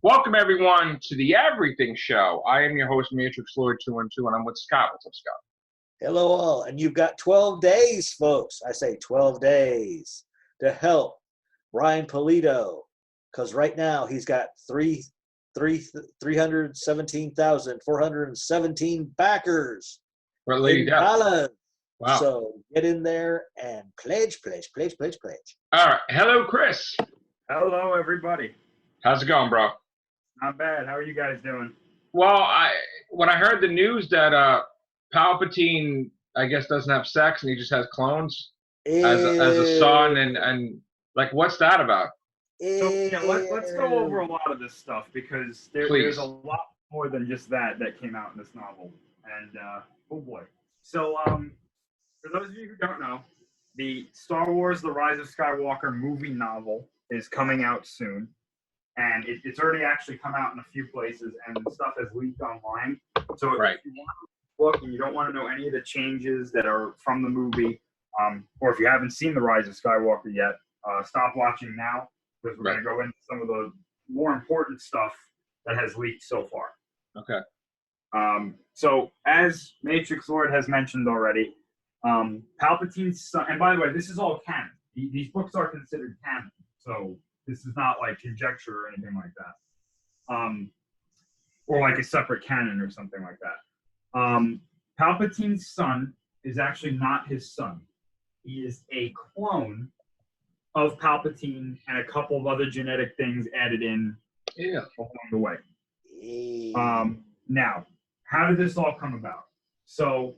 Welcome, everyone, to the Everything Show. I am your host, Matrix Lord 212, and I'm with Scott. What's up, Scott? Hello, all. And you've got 12 days, folks. I say 12 days to help Brian Polito, because right now he's got 317,417 backers. For Lady Death. Wow. So get in there and pledge. All right. Hello, Chris. Hello, everybody. How's it going, bro? Not bad. How are you guys doing? Well, when I heard the news that Palpatine, I guess, doesn't have sex and he just has clones as a son, and like, what's that about? So, yeah, let's go over a lot of this stuff because there's a lot more than just that came out in this novel. And, oh boy. So, for those of you who don't know, the Star Wars The Rise of Skywalker movie novel is coming out soon. And it's already actually come out in a few places, and stuff has leaked online. So if you want to look and you don't want to know any of the changes that are from the movie, or if you haven't seen The Rise of Skywalker yet, stop watching now, because we're going to go into some of the more important stuff that has leaked so far. Okay. So as Matrix Lord has mentioned already, Palpatine's son, and by the way, this is all canon. These books are considered canon, so this is not like conjecture or anything like that. Or like a separate canon or something like that. Palpatine's son is actually not his son. He is a clone of Palpatine and a couple of other genetic things added in along the way. Now, how did this all come about? So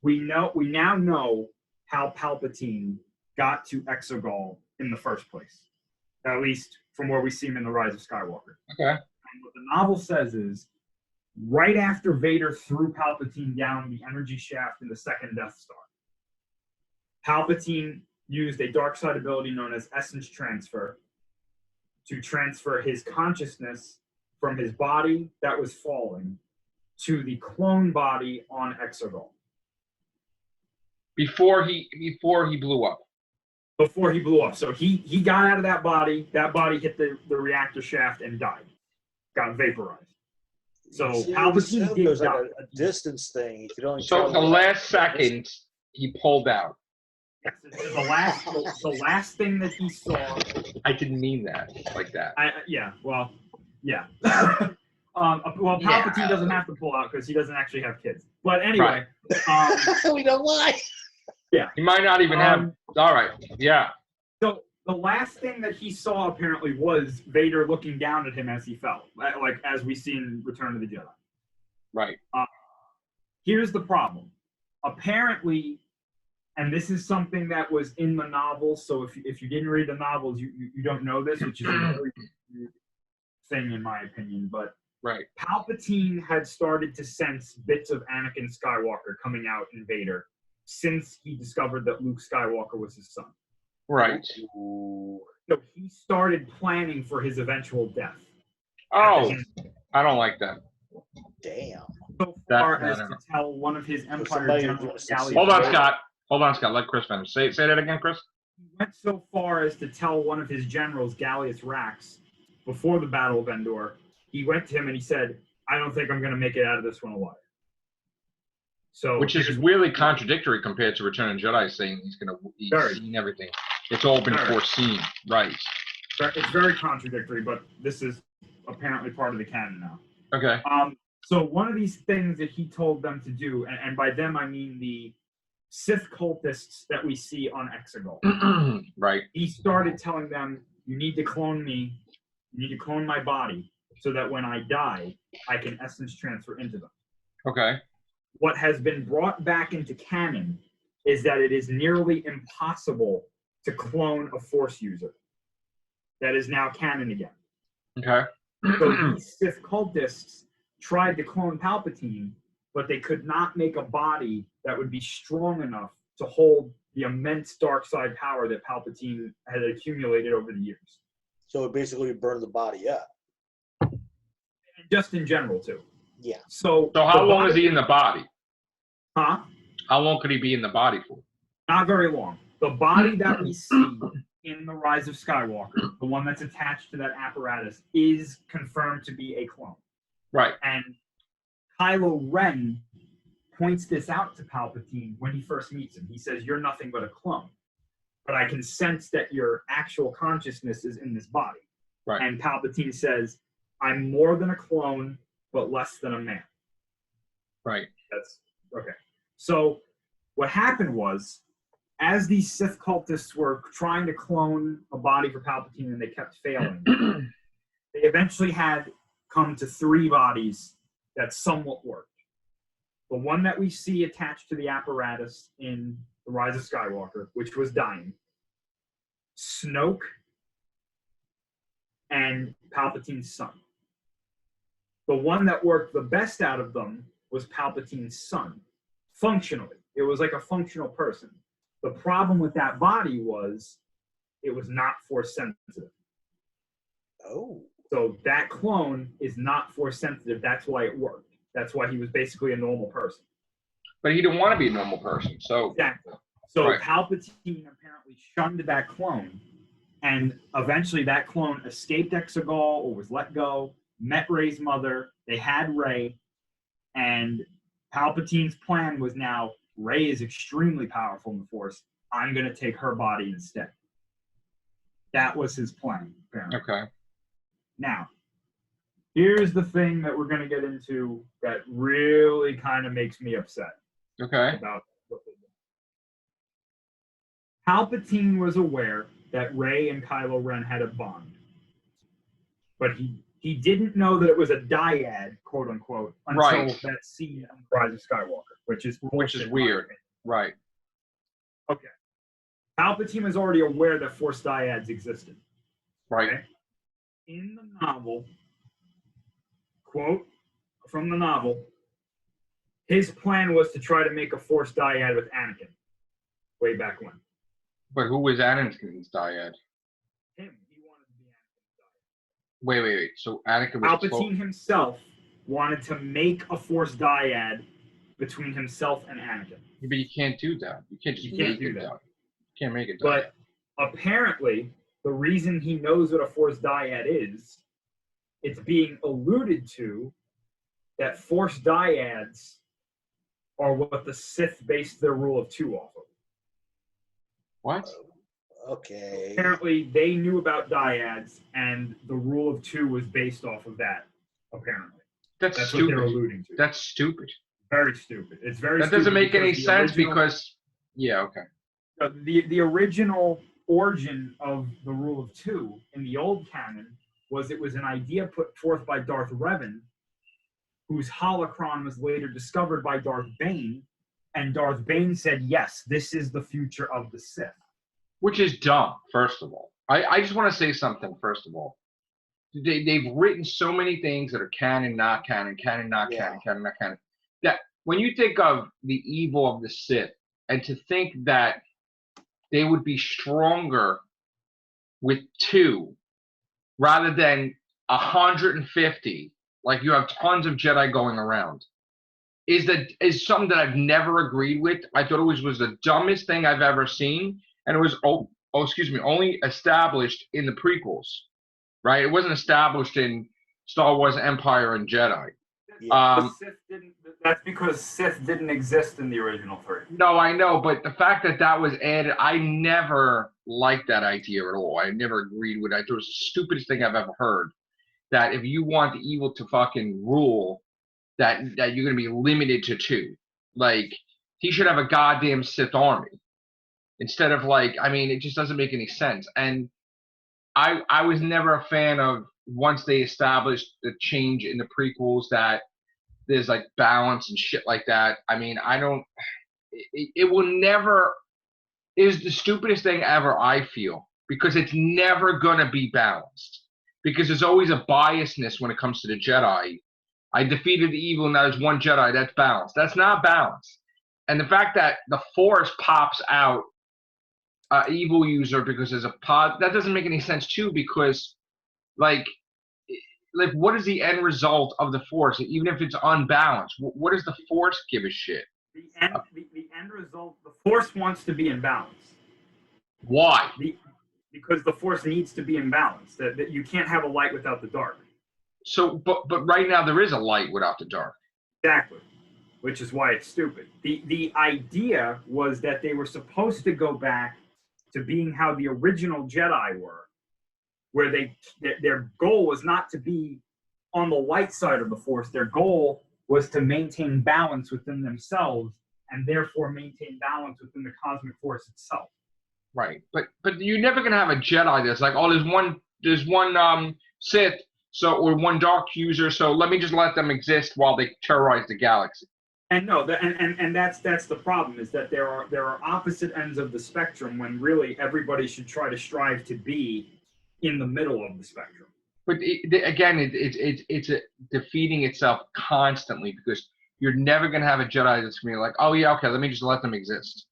we now know how Palpatine got to Exegol in the first place. At least from where we see him in The Rise of Skywalker. Okay. And what the novel says is, right after Vader threw Palpatine down the energy shaft in the second Death Star, Palpatine used a dark side ability known as essence transfer to transfer his consciousness from his body that was falling to the clone body on Exegol. Before he blew up. Before he blew up. So he got out of that body hit the reactor shaft and died. Got vaporized. So Palpatine did there's die. like a distance thing. You could only So the last second, he pulled out. Yes, the last thing that he saw. I didn't mean that like that. Well, Palpatine doesn't have to pull out because he doesn't actually have kids. But anyway. We don't lie. Yeah. He might not even have. All right. Yeah. So the last thing that he saw apparently was Vader looking down at him as he fell, like as we see in Return of the Jedi. Right. Here's the problem. Apparently, and this is something that was in the novels, so if you didn't read the novels, you don't know this, which is a very weird thing in my opinion, but Palpatine had started to sense bits of Anakin Skywalker coming out in Vader since he discovered that Luke Skywalker was his son. Right. So he started planning for his eventual death. Oh, I don't like that. Damn. So far as to tell one of his Empire generals, Hold on, Scott. Let Chris finish. Say that again, Chris. He went so far as to tell one of his generals, Gallius Rax, before the Battle of Endor, he went to him and he said, I don't think I'm going to make it out of this one alive. So, which is really contradictory compared to Return of the Jedi saying he's seen everything. It's all been foreseen. Right. It's very contradictory, but this is apparently part of the canon now. Okay. So one of these things that he told them to do, and by them I mean the Sith cultists that we see on Exegol. Right. He started telling them, you need to clone me, you need to clone my body, so that when I die, I can essence transfer into them. Okay. What has been brought back into canon is that it is nearly impossible to clone a Force user. That is now canon again. Okay. So these Sith cultists tried to clone Palpatine, but they could not make a body that would be strong enough to hold the immense dark side power that Palpatine had accumulated over the years. So it basically burned the body up. And just in general, too. Yeah. So how long is he in the body? Huh? How long could he be in the body for? Not very long. The body that we see in The Rise of Skywalker, the one that's attached to that apparatus, is confirmed to be a clone. Right. And Kylo Ren points this out to Palpatine when he first meets him. He says, "You're nothing but a clone, but I can sense that your actual consciousness is in this body." Right. And Palpatine says, "I'm more than a clone, but less than a man." Right. That's okay. So what happened was, as these Sith cultists were trying to clone a body for Palpatine and they kept failing, they eventually had come to 3 bodies that somewhat worked. The one that we see attached to the apparatus in The Rise of Skywalker, which was dying, Snoke, and Palpatine's son. The one that worked the best out of them was Palpatine's son. Functionally, it was like a functional person. The problem with that body was it was not force sensitive. Oh. So that clone is not force sensitive. That's why it worked. That's why he was basically a normal person. But he didn't want to be a normal person. So exactly. So right. Palpatine apparently shunned that clone, and eventually that clone escaped Exegol or was let go, met Rey's mother. They had Rey, and Palpatine's plan was now, Rey is extremely powerful in the Force. I'm going to take her body instead. That was his plan, apparently. Okay. Now, here's the thing that we're going to get into that really kind of makes me upset. Okay. About what they did. Palpatine was aware that Rey and Kylo Ren had a bond, but he didn't know that it was a dyad, quote unquote, until that scene in The Rise of Skywalker, which is weird. Right. Okay. Palpatine was already aware that Force dyads existed. Right. Okay? In the novel, quote from the novel, his plan was to try to make a Force dyad with Anakin way back when. But who was Anakin's dyad? Him. He wanted to be Anakin's dyad. Wait. So Anakin was Palpatine himself wanted to make a Force dyad between himself and Anakin. Yeah, but you can't do that. You can't just make it dyad. You can't make it dyad. But apparently, the reason he knows what a Force dyad is, it's being alluded to that Force dyads are what the Sith based their rule of 2 off of. What? Okay. Apparently, they knew about dyads, and the rule of 2 was based off of that, apparently. That's what stupid. they're alluding to. That's stupid. Very stupid. It's very That stupid. doesn't make any sense because... Yeah, okay. The original origin of the rule of 2 in the old canon was it was an idea put forth by Darth Revan, whose holocron was later discovered by Darth Bane, and Darth Bane said, yes, this is the future of the Sith. Which is dumb, first of all. I just want to say something, first of all. They've written so many things that are canon, not canon, canon, not canon, canon, not canon. That when you think of the evil of the Sith, and to think that they would be stronger with 2 rather than 150, like you have tons of Jedi going around, is something that I've never agreed with. I thought it was the dumbest thing I've ever seen, and it was only established in the prequels, right? It wasn't established in Star Wars Empire and Jedi. Yeah. That's because Sith didn't exist in the original 3. No, I know, but the fact that that was added, I never liked that idea at all. I never agreed with it. I thought it was the stupidest thing I've ever heard. That if you want the evil to fucking rule, that you're going to be limited to 2. Like, he should have a goddamn Sith army. Instead of it just doesn't make any sense. And I was never a fan of, once they established the change in the prequels that there's balance and shit like that. It will never, is the stupidest thing ever, I feel, because it's never going to be balanced. Because there's always a biasness when it comes to the Jedi. I defeated the evil, now there's one Jedi, that's balanced. That's not balanced. And the fact that the Force pops out evil user because there's a pod, that doesn't make any sense too, because what is the end result of the Force, even if it's unbalanced? What does the Force give a shit? The end result, the Force wants to be in balance. Why? because the Force needs to be in balance. That you can't have a light without the dark. So, but right now there is a light without the dark. Exactly, which is why it's stupid. The idea was that they were supposed to go back to being how the original Jedi were, where their goal was not to be on the light side of the Force. Their goal was to maintain balance within themselves and therefore maintain balance within the cosmic force itself. Right, but you're never gonna have a Jedi that's like, oh, there's one Sith, or one Dark user, so let me just let them exist while they terrorize the galaxy. And no, that's the problem, is that there are opposite ends of the spectrum when really everybody should try to strive to be in the middle of the spectrum. But it's defeating itself constantly, because you're never going to have a Jedi that's going to be like, oh yeah, okay, let me just let them exist.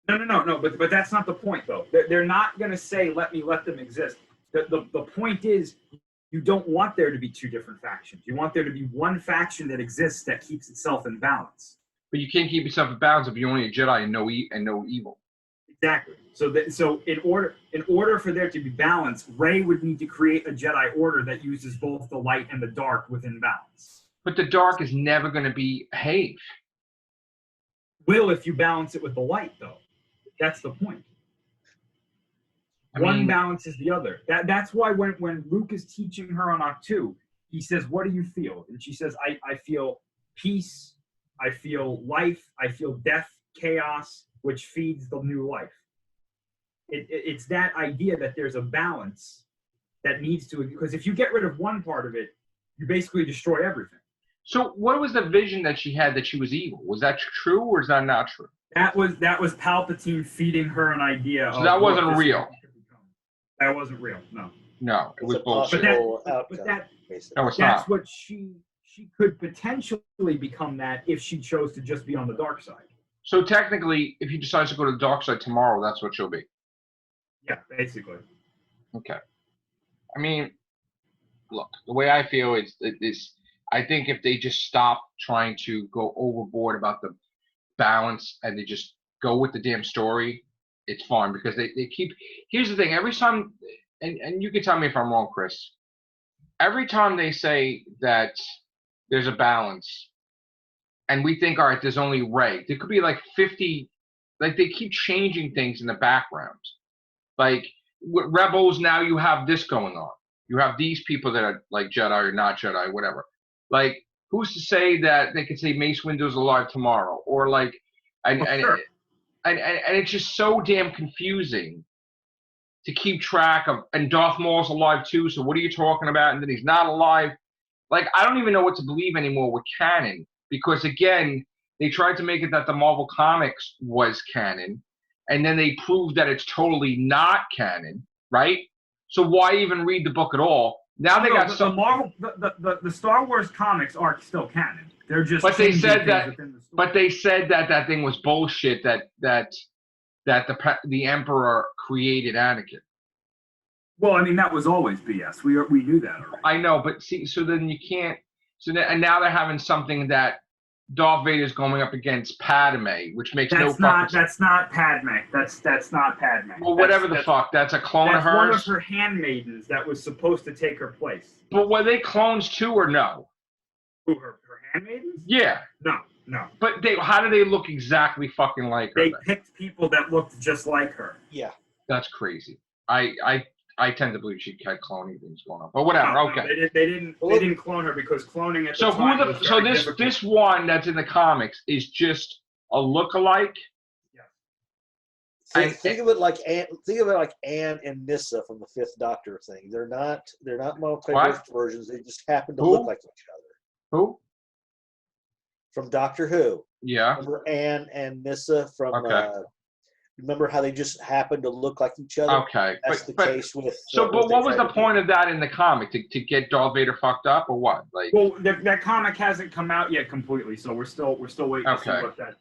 No, but that's not the point, though. They're not going to say, let them exist. The point is, you don't want there to be two different factions. You want there to be one faction that exists that keeps itself in balance. But you can't keep yourself in balance if you're only a Jedi and no evil. Exactly. So in order for there to be balance, Rey would need to create a Jedi Order that uses both the light and the dark within balance. But the dark is never going to behave. Will, if you balance it with the light, though. That's the point. One balances the other. That's why when Luke is teaching her on Ahch-To, he says, what do you feel? And she says, I feel peace, I feel life, I feel death, chaos, which feeds the new life. It's that idea that there's a balance that needs to, because if you get rid of one part of it, you basically destroy everything. So what was the vision that she had that she was evil? Was that true or is that not true? That was Palpatine feeding her an idea. So that wasn't real. That wasn't real. No. No, it was bullshit. That's what she could potentially become, that if she chose to just be on the dark side. So technically, if you decide to go to the dark side tomorrow, that's what she'll be. Yeah, basically. Okay. I mean, look, the way I feel is I think if they just stop trying to go overboard about the balance and they just go with the damn story, it's fine, because they keep. Here's the thing: every time, and you can tell me if I'm wrong, Chris. Every time they say that there's a balance, and we think, all right, there's only Rey. There could be like 50. Like they keep changing things in the background. Like with Rebels, now you have this going on. You have these people that are like Jedi or not Jedi, whatever. Like, who's to say that they could say Mace Windu's alive tomorrow, or like, and it's just so damn confusing to keep track of. And Darth Maul's alive too, so what are you talking about? And then he's not alive. Like, I don't even know what to believe anymore with canon, because again, they tried to make it that the Marvel Comics was canon, and then they proved that it's totally not canon, right? So why even read the book at all? Now they got some Marvel, the Star Wars comics are still canon. They're just. But they said that. But they said that thing was bullshit. That the Emperor created Anakin. Well, I mean, that was always BS. We knew that already. I know, but see, so then you can't. And now they're having something that Darth Vader's going up against Padme, which makes no fucking sense. That's not Padme. That's not Padme. Well, whatever the fuck. That's a clone of hers. That's one of her handmaidens that was supposed to take her place. But were they clones too, or no? Who, her handmaidens? Yeah. No. But how do they look exactly fucking like her? They picked people that looked just like her. Yeah. That's crazy. I tend to believe she had cloning things going on, but whatever. No, okay. No, they didn't clone her, because cloning at the time was very difficult. This one that's in the comics is just a lookalike. Yeah. Think of it like Anne and Nissa from the Fifth Doctor thing. They're not multiverse versions. They just happen to look like each other. Who? From Doctor Who. Yeah. Remember Anne and Nissa from. Okay. Remember how they just happen to look like each other? Okay. That's the case with. So, but what was the point of that in the comic? To get Darth Vader fucked up, or what? Like. Well, that comic hasn't come out yet completely, so we're still waiting to see what the point of that is.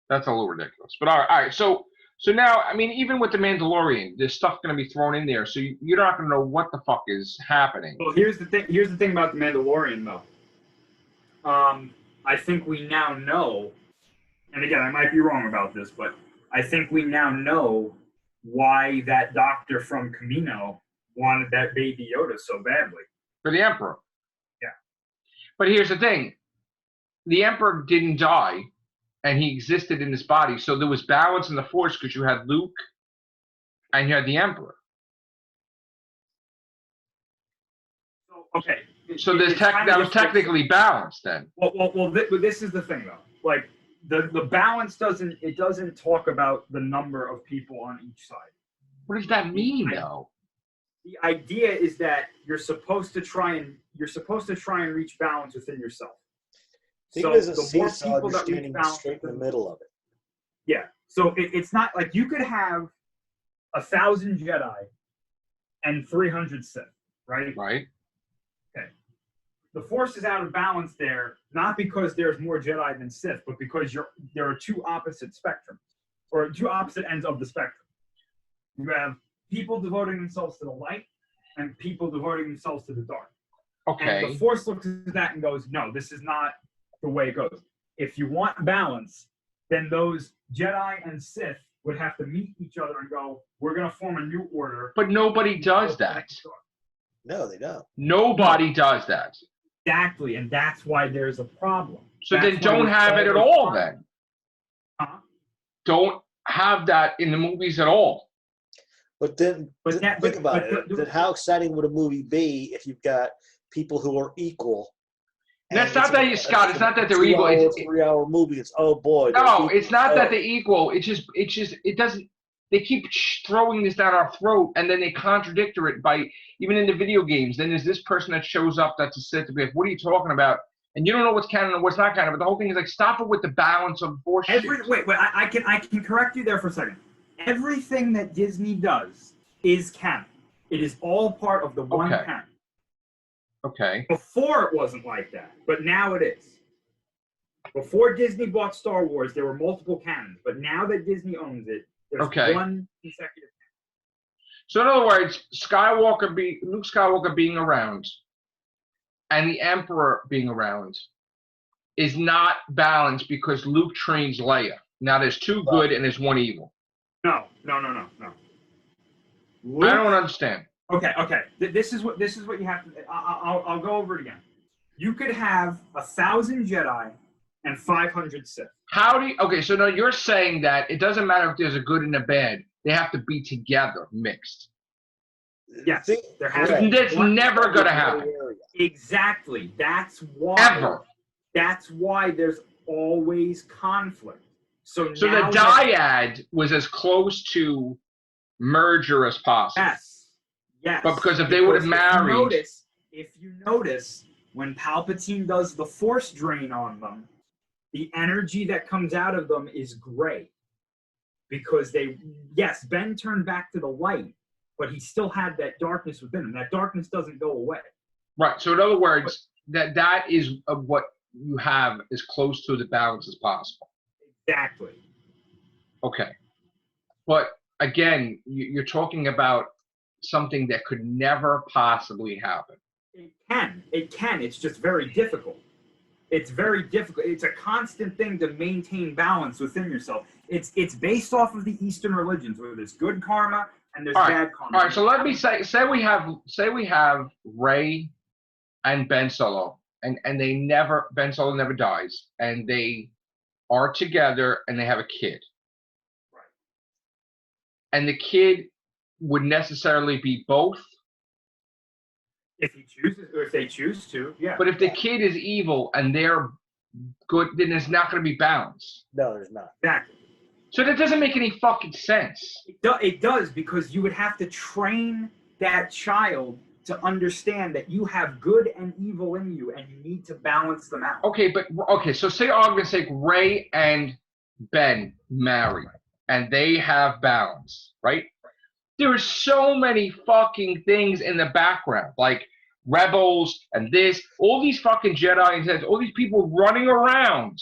That's a little ridiculous, but all right. So now, I mean, even with the Mandalorian, there's stuff going to be thrown in there, so you're not going to know what the fuck is happening. Well, here's the thing. Here's the thing about the Mandalorian, though. I think we now know. And again, I might be wrong about this, but I think we now know why that doctor from Kamino wanted that baby Yoda so badly. For the Emperor. Yeah. But here's the thing. The Emperor didn't die, and he existed in his body. So there was balance in the Force because you had Luke and you had the Emperor. Okay. So that was technically balanced then. Well, this is the thing though. Like the balance doesn't talk about the number of people on each side. What does that mean though? The idea is that you're supposed to try and reach balance within yourself. Think of it as a seesaw, you're standing straight in the middle of it. Yeah. So it's not like you could have 1,000 Jedi and 300 Sith, right? Right. Okay. The Force is out of balance there, not because there's more Jedi than Sith, but because there are two opposite spectrums, or two opposite ends of the spectrum. You have people devoting themselves to the light and people devoting themselves to the dark. Okay. And the Force looks at that and goes, no, this is not the way it goes. If you want balance, then those Jedi and Sith would have to meet each other and go, we're going to form a new order. But nobody does that. No, they don't. Nobody does that. Exactly, and that's why there's a problem. So then don't have it at all then. Huh? Don't have that in the movies at all. But then think about it. Then how exciting would a movie be if you've got people who are equal? And that's not that Scott. It's not that they're equal. It's a 3-hour movie. It's boy. No, it's not that they're equal. It doesn't. They keep throwing this down our throat, and then they contradict it by even in the video games. Then there's this person that shows up that's a Sith to be like, "What are you talking about?" And you don't know what's canon and what's not canon. But the whole thing is like, stop it with the balance of Force. Wait. I can correct you there for a second. Everything that Disney does is canon. It is all part of the one canon. Okay. Before it wasn't like that, but now it is. Before Disney bought Star Wars, there were multiple canons, but now that Disney owns it, there's one consecutive canon. So in other words, Luke Skywalker being around and the Emperor being around is not balanced because Luke trains Leia. Now there's two good and there's one evil. No. Luke, I don't understand. Okay. This is what you have to. I'll go over it again. You could have 1,000 Jedi and 500 Sith. So now you're saying that it doesn't matter if there's a good and a bad; they have to be together, mixed. Yes, there has to be. That's never going to happen. Exactly. That's why. Ever. That's why there's always conflict. So the dyad was as close to merger as possible. Yes. But because if they would have married. If you notice, when Palpatine does the Force drain on them, the energy that comes out of them is gray. Because Ben turned back to the light, but he still had that darkness within him. That darkness doesn't go away. Right. So in other words, that is what you have as close to the balance as possible. Exactly. Okay. But again, you're talking about something that could never possibly happen. It can. It's just very difficult. It's very difficult. It's a constant thing to maintain balance within yourself. It's based off of the Eastern religions, where there's good karma and there's bad karma. All right. So let me say we have Rey and Ben Solo, and Ben Solo never dies, and they are together and they have a kid. Right. And the kid would necessarily be both. If he chooses, or if they choose to, yeah. But if the kid is evil and they're good, then there's not going to be balance. No, there's not. Exactly. So that doesn't make any fucking sense. It does, because you would have to train that child to understand that you have good and evil in you, and you need to balance them out. So say argument's sake, Rey and Ben marry, and they have balance, right? There are so many fucking things in the background, like rebels and this, all these fucking Jedi and Sith, all these people running around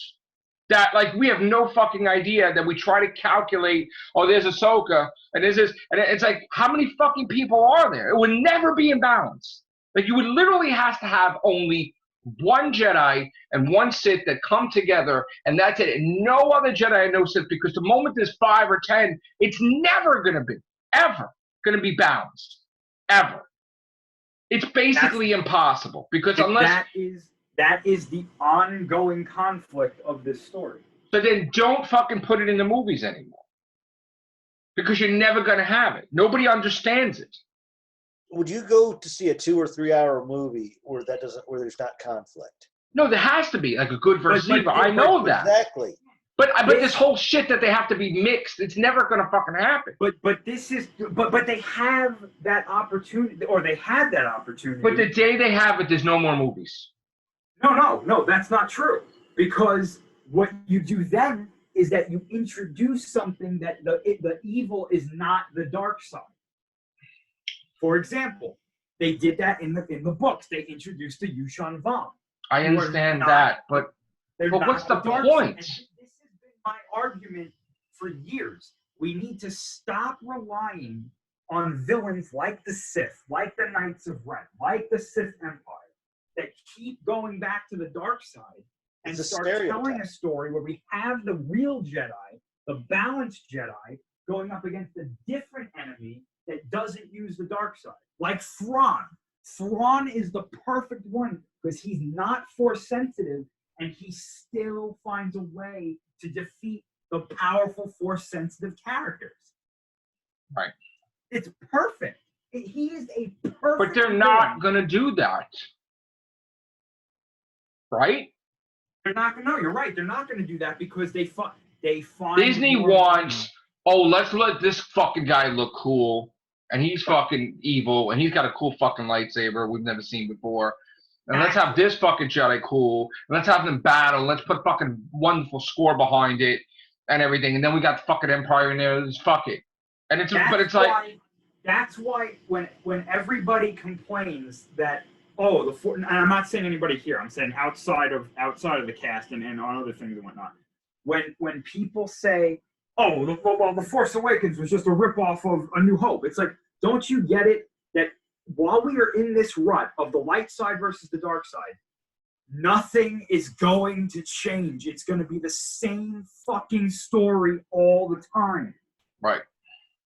that, like, we have no fucking idea, that we try to calculate, there's Ahsoka, and there's this, and it's like, how many fucking people are there? It would never be in balance. Like, you would literally have to have only one Jedi and one Sith that come together, and that's it. And no other Jedi and no Sith, because the moment there's 5 or 10, it's never going to be. ever going to be balanced. Ever. It's basically impossible because unless that is the ongoing conflict of this story. So then don't fucking put it in the movies anymore. Because you're never going to have it. Nobody understands it. Would you go to see a 2 or 3 hour movie where there's not conflict? No, there has to be like a good versus evil. I know that. Exactly. But this whole shit that they have to be mixed, it's never going to fucking happen. But they have that opportunity, or they had that opportunity. But the day they have it, there's no more movies. No, that's not true. Because what you do then is that you introduce something that the evil is not the dark side. For example, they did that in the books. They introduced the Yuuzhan Vong. I understand that, but what's the point? This has been my argument for years. We need to stop relying on villains like the Sith, like the Knights of Ren, like the Sith Empire, that keep going back to the dark side and start telling a story where we have the real Jedi, the balanced Jedi, going up against a different enemy that doesn't use the dark side. Like Thrawn. Thrawn is the perfect one because he's not Force sensitive and he still finds a way to defeat the powerful Force sensitive characters. Right. It's perfect. He is a perfect. But they're not going to do that. Right? They're not going to. No, you're right. They're not going to do that because they find Disney wants, let's let this fucking guy look cool. And he's fucking evil, and he's got a cool fucking lightsaber we've never seen before. And let's have this fucking Jedi cool, and let's have them battle, let's put fucking wonderful score behind it and everything. And then we got the fucking Empire in there, just fuck it. And it's that's why when everybody complains that and I'm not saying anybody here, I'm saying outside of the cast and on other things and whatnot. When people say, the Force Awakens was just a ripoff of A New Hope. It's like, don't you get it that while we are in this rut of the light side versus the dark side, nothing is going to change. It's going to be the same fucking story all the time. Right.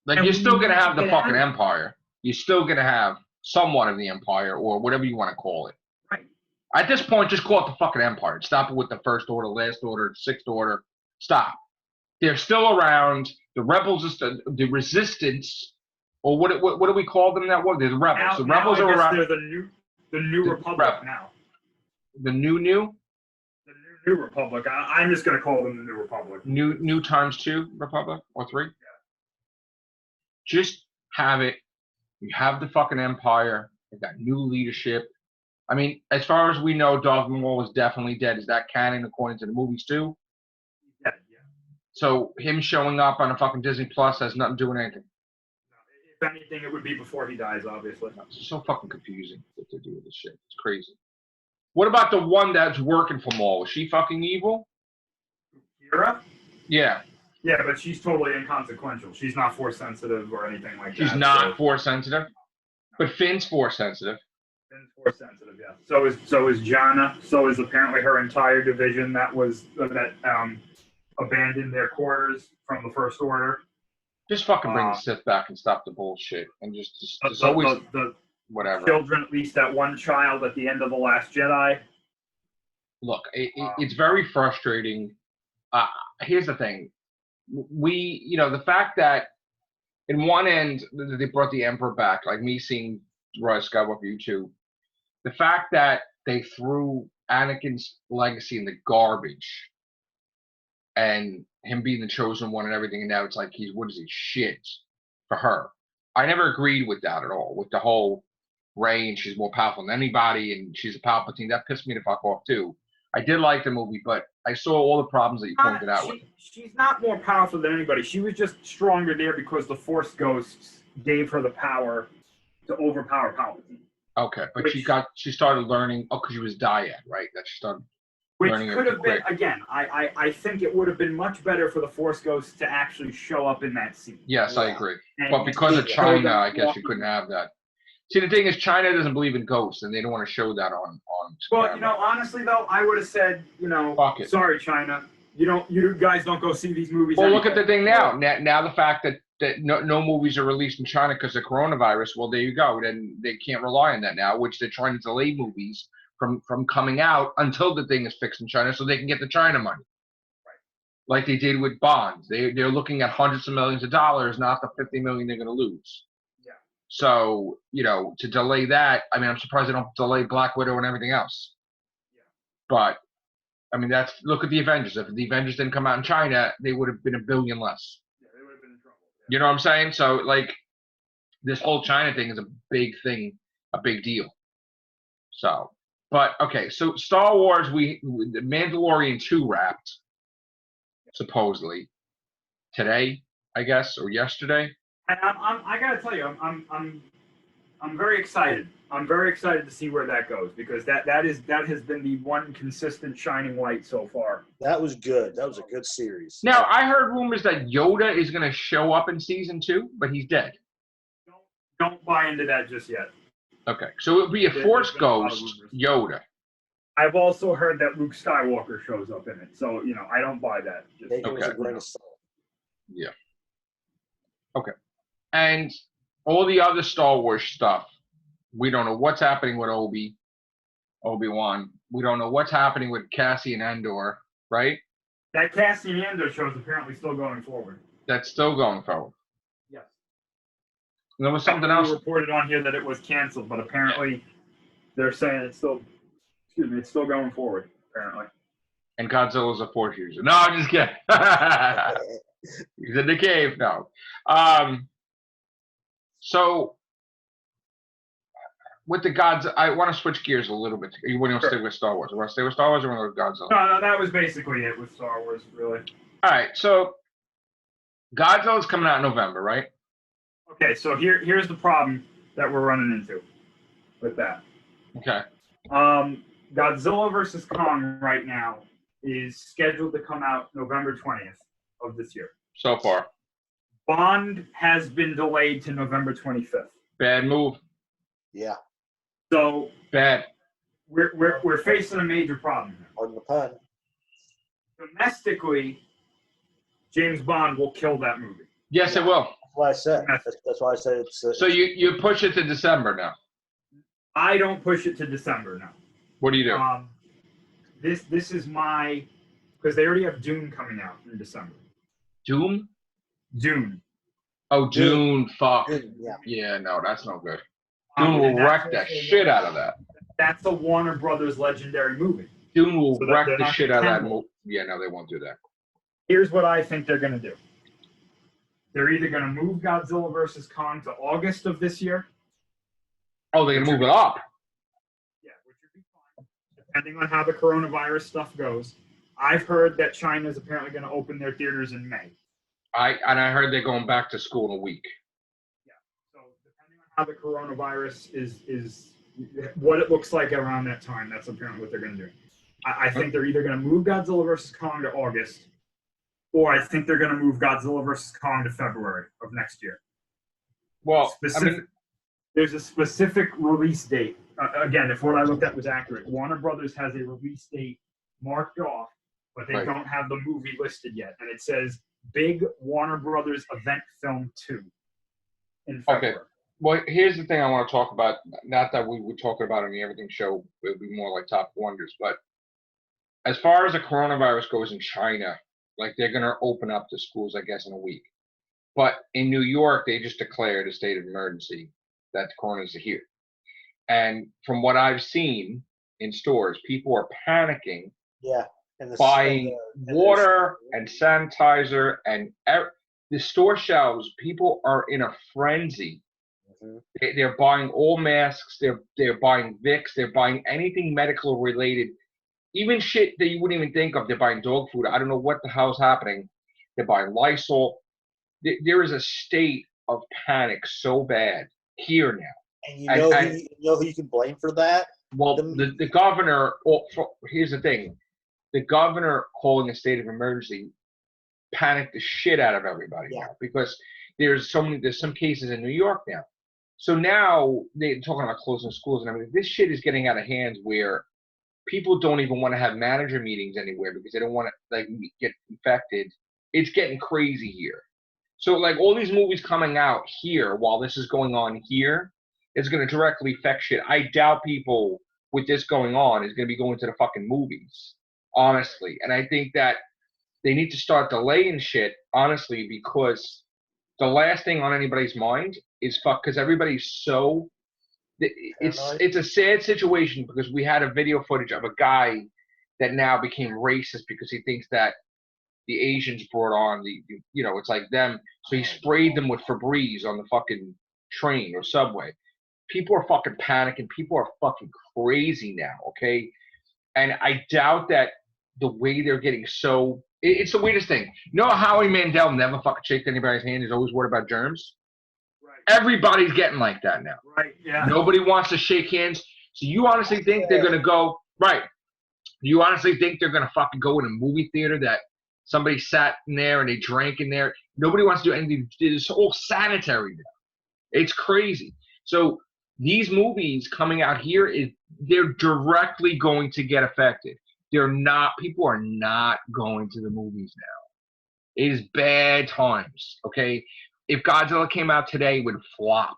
Like, you're still going to have the fucking Empire. You're still going to have somewhat of the Empire or whatever you want to call it. Right. At this point, just call it the fucking Empire. Stop it with the First Order, Last Order, Sixth Order. Stop. They're still around. The rebels, the resistance, or what do we call them now? What? They're the rebels. The rebels are around. They're the new Republic now. The new? The new Republic. I'm just going to call them the New Republic. New times 2 Republic or 3? Yeah. Just have it. You have the fucking Empire. They've got new leadership. I mean, as far as we know, Darth Maul is definitely dead. Is that canon according to the movies too? Yeah. So him showing up on a fucking Disney Plus has nothing to do with anything. No, if anything, it would be before he dies, obviously. It's so fucking confusing what to do with this shit. It's crazy. What about the one that's working for Maul? Is she fucking evil? Kira? Yeah. Yeah, but she's totally inconsequential. She's not Force sensitive or anything like that. She's not Force sensitive? But Finn's Force sensitive. Finn's Force sensitive, yeah. So is Jannah. So is apparently her entire division that abandoned their quarters from the First Order. Just fucking bring the Sith back and stop the bullshit. And just always whatever. Children, at least that one child at the end of The Last Jedi. Look, it's very frustrating. Here's the thing. The fact that in one end they brought the Emperor back, like me seeing Rise of Skywalker YouTube, the fact that they threw Anakin's legacy in the garbage and him being the chosen one and everything, and now it's like he's shit for her. I never agreed with that at all, with the whole Rey and she's more powerful than anybody and she's a Palpatine. That pissed me the fuck off too. I did like the movie, but I saw all the problems that you pointed out with. She's not more powerful than anybody. She was just stronger there because the Force Ghosts gave her the power to overpower Palpatine. Okay, but she started learning. Because she was dyad, right? That she started learning. Which could have been again. I think it would have been much better for the Force Ghosts to actually show up in that scene. Yes, I agree. But because of China, I guess you couldn't have that. See, the thing is, China doesn't believe in ghosts, and they don't want to show that on Well, camera. Honestly, though, I would have said, fuck it. Sorry, China. You guys don't go see these movies. Well, look at the thing now. Now the fact that that no movies are released in China because of coronavirus. Well, there you go. Then they can't rely on that now, which they're trying to delay movies from coming out until the thing is fixed in China so they can get the China money. Like they did with bonds. They're looking at hundreds of millions of dollars, not the 50 million they're going to lose. Yeah. So, to delay that, I mean, I'm surprised they don't delay Black Widow and everything else. Yeah. But, I mean, look at the Avengers. If the Avengers didn't come out in China, they would have been $1 billion less. Yeah, they would have been in trouble. Yeah. You know what I'm saying? So, like, this whole China thing is a big thing, a big deal. So, but, okay, so Star Wars, the Mandalorian 2 wrapped. Supposedly today, I guess, or yesterday. And I gotta tell you, I'm very excited. I'm very excited to see where that goes because that has been the one consistent shining light so far. That was good. That was a good series. Now I heard rumors that Yoda is going to show up in season 2, but he's dead. Don't buy into that just yet. Okay, so it'll be a Force ghost Yoda. I've also heard that Luke Skywalker shows up in it, so I don't buy that. Yeah. Okay. And all the other Star Wars stuff, we don't know what's happening with Obi-Wan. We don't know what's happening with Cassian Andor, right? That Cassian Andor show is apparently still going forward. That's still going forward. Yes. And there was something else reported on here that it was canceled, but apparently they're saying it's still going forward, apparently. And Godzilla's a Force user. No, I'm just kidding. He's in the cave. No. So, with the Godzilla, I want to switch gears a little bit. You want to stay with Star Wars? You want to stay with Star Wars or want to go with Godzilla? No, that was basically it with Star Wars, really. All right, so Godzilla's coming out in November, right? Okay, so here's the problem that we're running into with that. Okay. Godzilla vs. Kong right now is scheduled to come out November 20th of this year. So far. Bond has been delayed to November 25th. Bad move. Yeah. So bad. We're facing a major problem here. Pardon the pun. Domestically, James Bond will kill that movie. Yes, it will. That's why I said. That's why I said it's. So you push it to December now. I don't push it to December now. What do you do? This is because they already have Dune coming out in December. Doom? Dune. Oh, Dune. Fuck. Dune, yeah. Yeah, no, that's no good. Dune will wreck the shit out of that. That's a Warner Brothers legendary movie. Dune will wreck the shit out of that movie. Yeah, no, they won't do that. Here's what I think they're going to do. They're either going to move Godzilla vs. Kong to August of this year. Oh, they're going to move it up. Yeah, which would be fine, depending on how the coronavirus stuff goes. I've heard that China is apparently going to open their theaters in May. I heard they're going back to school in a week. Yeah, so depending on how the coronavirus is what it looks like around that time, that's apparently what they're going to do. I think they're either going to move Godzilla vs. Kong to August, or I think they're going to move Godzilla vs. Kong to February of next year. Well, there's a specific release date. Again, if what I looked at was accurate, Warner Brothers has a release date marked off, but they don't have the movie listed yet. And it says Big Warner Brothers Event Film 2 in February. Okay. Well, here's the thing I want to talk about. Not that we would talk about it on the Everything Show. It would be more like Top Wonders. But as far as the coronavirus goes in China, like they're going to open up the schools, I guess, in a week. But in New York, they just declared a state of emergency that the coronas are here. And from what I've seen in stores, people are panicking. Yeah. Buying water and sanitizer and the store shelves, people are in a frenzy. Mm-hmm. They're buying all masks. They're buying Vicks. They're buying anything medical related, even shit that you wouldn't even think of. They're buying dog food. I don't know what the hell's happening. They're buying Lysol. There is a state of panic so bad here now. And you know who you can blame for that? Well, the governor. Here's the thing. The governor calling a state of emergency panicked the shit out of everybody now because there's some cases in New York now. So now they're talking about closing schools and everything. This shit is getting out of hand where people don't even want to have manager meetings anywhere because they don't want to get infected. It's getting crazy here. So like all these movies coming out here while this is going on here is going to directly affect shit. I doubt people with this going on is going to be going to the fucking movies, honestly. And I think that they need to start delaying shit, honestly, because the last thing on anybody's mind is because everybody's so. It's a sad situation because we had a video footage of a guy that now became racist because he thinks that the Asians brought on it's like them. So he sprayed them with Febreze on the fucking train or subway. People are fucking panicking. People are fucking crazy now, okay? And I doubt that the way they're getting so... It's the weirdest thing. You know how Howie Mandel never fucking shakes anybody's hand? He's always worried about germs? Right. Everybody's getting like that now. Right, yeah. Nobody wants to shake hands. So you honestly think they're going to go... Right. You honestly think they're going to fucking go in a movie theater that somebody sat in there and they drank in there? Nobody wants to do anything. It's all sanitary now. It's crazy. So these movies coming out here, they're directly going to get affected. People are not going to the movies now. It is bad times, okay? If Godzilla came out today, it would flop.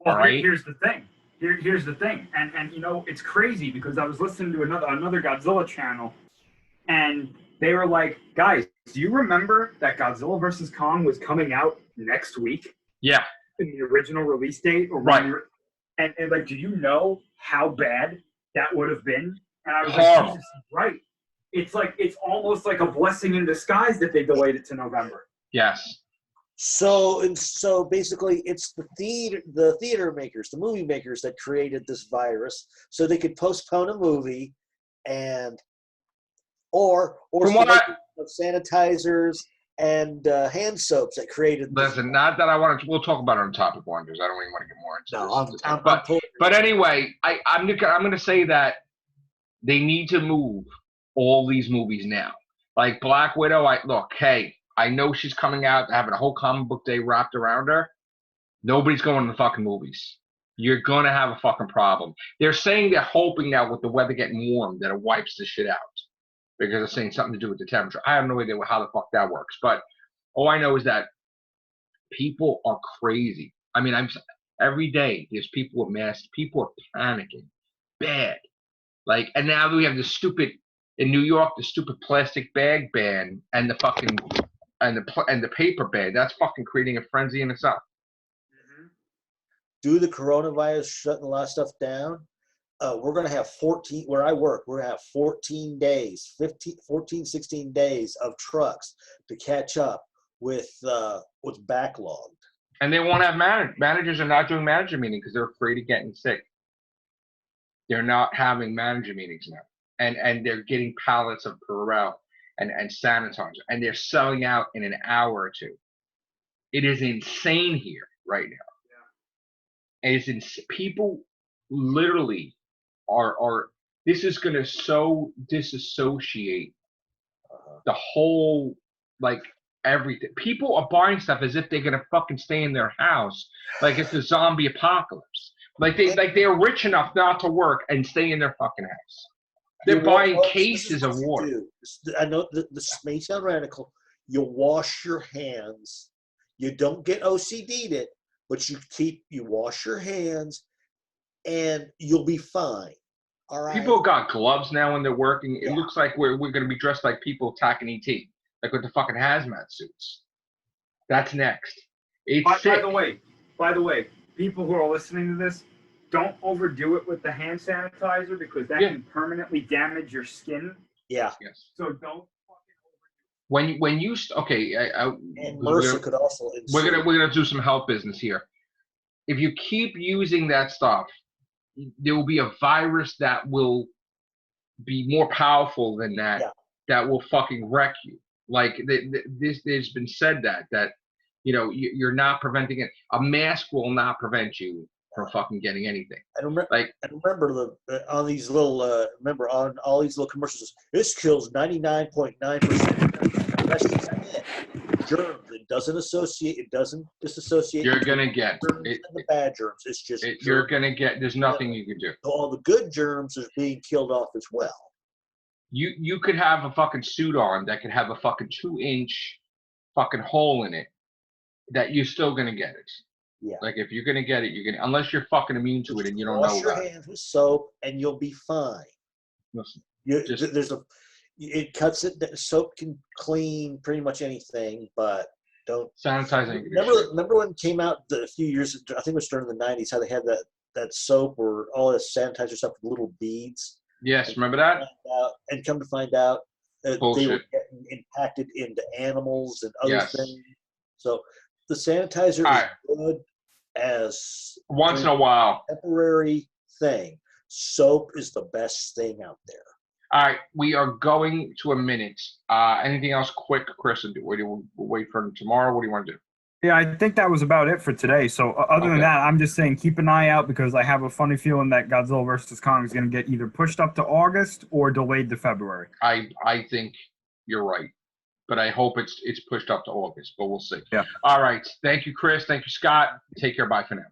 Well, all right? Here's the thing. Here's the thing. And it's crazy because I was listening to another Godzilla channel, and they were like, guys, do you remember that Godzilla vs. Kong was coming out next week? Yeah. In the original release date? Right. And like, do you know how bad that would have been? And I was horrible. Like, Jesus, right. It's almost like a blessing in disguise that they delayed it to November. Yes. So basically, it's the theater makers, the movie makers that created this virus, so they could postpone a movie, or sanitizers and hand soaps that created. Listen, not that I want to. We'll talk about it on Topic Wonders. I don't even want to get more into this. No, but anyway, I'm going to say that they need to move all these movies now. Like Black Widow, I know she's coming out having a whole comic book day wrapped around her. Nobody's going to the fucking movies. You're going to have a fucking problem. They're saying they're hoping that with the weather getting warm that it wipes the shit out. Because they're saying something to do with the temperature. I have no idea how the fuck that works. But all I know is that people are crazy. I mean, every day there's people with masks. People are panicking. Bad. Like, and now we have this stupid, in New York, the stupid plastic bag ban and the fucking, and the paper ban. That's fucking creating a frenzy in itself. Mm-hmm. Due to the coronavirus shutting a lot of stuff down, we're going to have 14, where I work, we're going to have 14 days, 16 days of trucks to catch up with what's backlogged. And they won't have managers are not doing manager meetings because they're afraid of getting sick. They're not having manager meetings now. And they're getting pallets of Purell and sanitizer. And they're selling out in an hour or two. It is insane here right now. Yeah. And people literally are this is going to so disassociate the whole, like, everything. People are buying stuff as if they're going to fucking stay in their house. Like it's a zombie apocalypse. Like they're rich enough not to work and stay in their fucking house. They're buying cases of water. I know this may sound radical. You wash your hands. You don't get OCD'd it, but you wash your hands and you'll be fine. All right. People got gloves now when they're working. It looks like we're going to be dressed like people attacking ET, like with the fucking hazmat suits. That's next. By the way, people who are listening to this, don't overdo it with the hand sanitizer because that can permanently damage your skin. Yeah. Yes. So don't fucking overdo it. When you and MRSA could also. We're gonna do some health business here. If you keep using that stuff, there will be a virus that will be more powerful than that. Yeah. That will fucking wreck you. Like there's been said that you're not preventing it. A mask will not prevent you from fucking getting anything. I remember on these little on all these little commercials. This kills 99.9%. That's just it. Germs. It doesn't associate. It doesn't disassociate. You're gonna get the bad germs. It's just you're gonna get. There's nothing you can do. So all the good germs are being killed off as well. You could have a fucking suit on that could have a fucking 2-inch fucking hole in it, that you're still gonna get it. Yeah. Like if you're gonna get it, you're gonna unless you're fucking immune to it and you don't know wash your about it. hands with soap and you'll be fine. Listen, It cuts it. Soap can clean pretty much anything, but don't sanitizing. Remember when it came out a few years? I think it was during the '90s. How they had that soap or all this sanitizer stuff with little beads. Yes, remember that? And come to find out, they were Bullshit. getting impacted into animals and other things. So the sanitizer is good as once in a while temporary thing. Soap is the best thing out there. All right, we are going to a minute. Anything else quick, Chris? We'll wait for tomorrow. What do you want to do? Yeah, I think that was about it for today. So other than that, I'm just saying keep an eye out because I have a funny feeling that Godzilla vs. Kong is going to get either pushed up to August or delayed to February. I think you're right, but I hope it's pushed up to August, but we'll see. Yeah. All right. Thank you, Chris. Thank you, Scott. Take care. Bye for now.